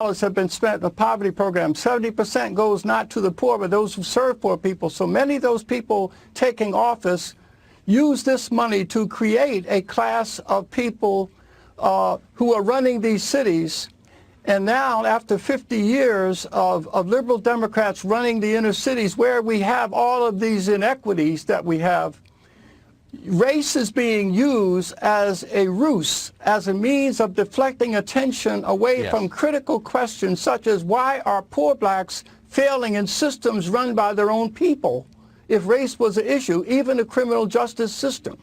have been spent in the poverty program. 70% goes not to the poor, but those who serve poor people. So many of those people taking office use this money to create a class of people who are running these cities. And now, after 50 years of liberal Democrats running the inner cities where we have all of these inequities that we have, race is being used as a ruse, as a means of deflecting attention away from critical questions such as why are poor blacks failing in systems run by their own people if race was an issue, even the criminal justice system.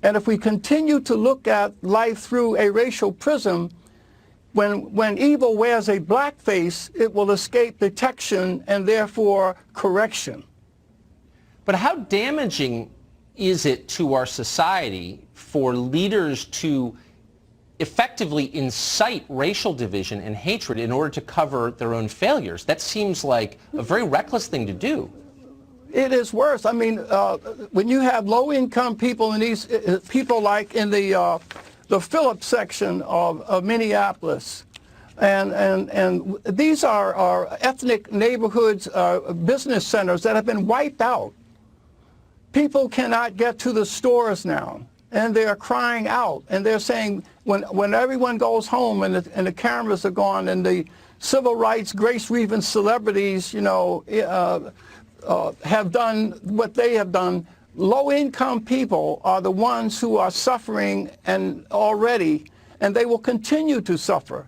And if we continue to look at life through a racial prism, when evil wears a black face, it will escape detection and therefore correction. But how damaging is it to our society for leaders to effectively incite racial division and hatred in order to cover their own failures? That seems like a very reckless thing to do. It is worse. I mean, when you have low-income people in these people like in the Phillips section of Minneapolis, and these are ethnic neighborhoods, business centers that have been wiped out. People cannot get to the stores now, and they are crying out, and they're saying when everyone goes home and the cameras are gone and the civil rights, grace-wreathing celebrities, you know, have done what they have done, low-income people are the ones who are suffering and already, and they will continue to suffer.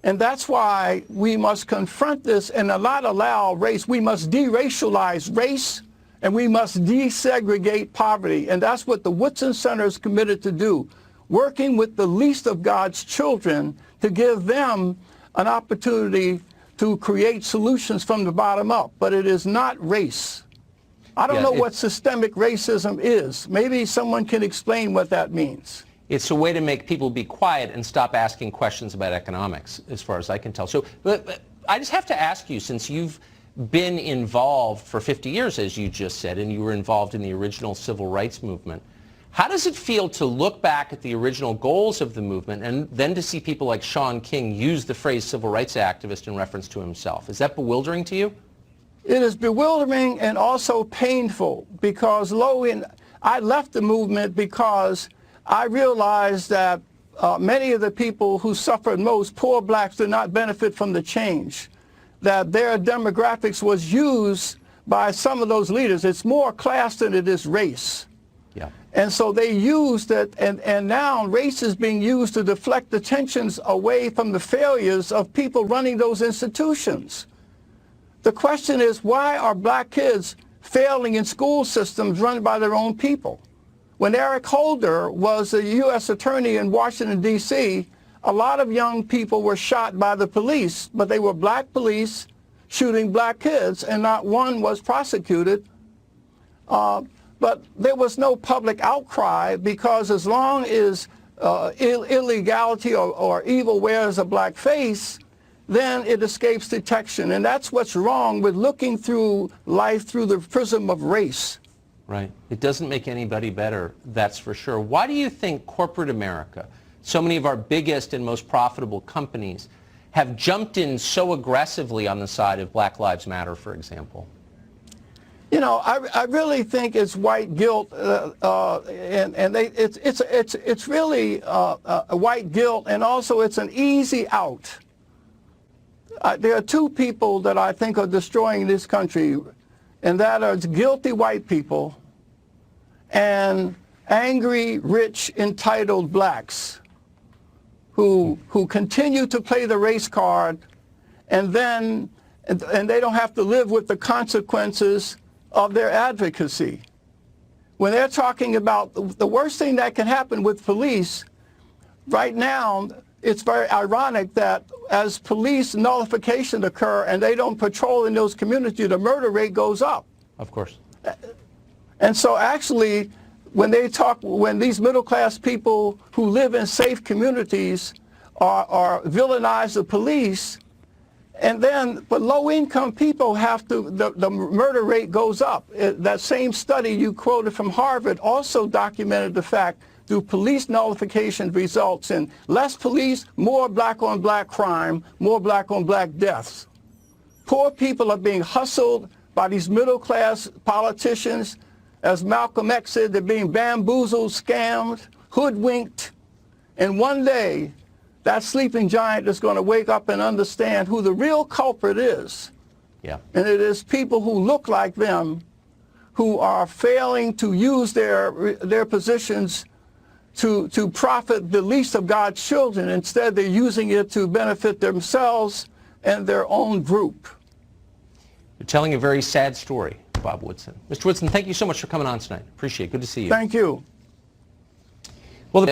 And that's why we must confront this and not allow race. We must deracialize race, and we must desegregate poverty. And that's what the Woodson Center is committed to do, working with the least of God's children to give them an opportunity to create solutions from the bottom up. But it is not race. I don't know what systemic racism is. Maybe someone can explain what that means. It's a way to make people be quiet and stop asking questions about economics, as far as I can tell. So but I just have to ask you, since you've been involved for 50 years, as you just said, and you were involved in the original civil rights movement, how does it feel to look back at the original goals of the movement and then to see people like Shaun King use the phrase civil rights activist in reference to himself? Is that bewildering to you? It is bewildering and also painful, because I left the movement because I realized that many of the people who suffered most, poor blacks, did not benefit from the change, that their demographics was used by some of those leaders. It's more class than it is race. Yeah. And so they used it, and now race is being used to deflect attentions away from the failures of people running those institutions. The question is, why are black kids failing in school systems run by their own people? When Eric Holder was a U.S. attorney in Washington, D.C., a lot of young people were shot by the police, but they were black police shooting black kids, and not one was prosecuted. But there was no public outcry, because as long as illegality or evil wears a black face, then it escapes detection. And that's what's wrong with looking through life through the prism of race. Right. It doesn't make anybody better, that's for sure. Why do you think corporate America, so many of our biggest and most profitable companies, have jumped in so aggressively on the side of Black Lives Matter, for example? You know, I really think it's white guilt, it's really a white guilt, and also it's an easy out. There are two people that I think are destroying this country, and that are guilty white people and angry, rich, entitled blacks who continue to play the race card, and they don't have to live with the consequences of their advocacy. When they're talking about the worst thing that can happen with police, right now, it's very ironic that as police nullification occur and they don't patrol in those communities, the murder rate goes up. Of course. And so actually, when these middle-class people who live in safe communities are villainize the police, but low-income people have to, the murder rate goes up. That same study you quoted from Harvard also documented the fact through police nullification results in less police, more black-on-black crime, more black-on-black deaths. Poor people are being hustled by these middle-class politicians. As Malcolm X said, they're being bamboozled, scammed, hoodwinked. And one day, that sleeping giant is going to wake up and understand who the real culprit is. Yeah. And it is people who look like them who are failing to use their positions to profit the least of God's children. Instead, they're using it to benefit themselves and their own group. You're telling a very sad story, Bob Woodson. Mr. Woodson, thank you so much for coming on tonight. Appreciate it. Good to see you. Thank you. Well,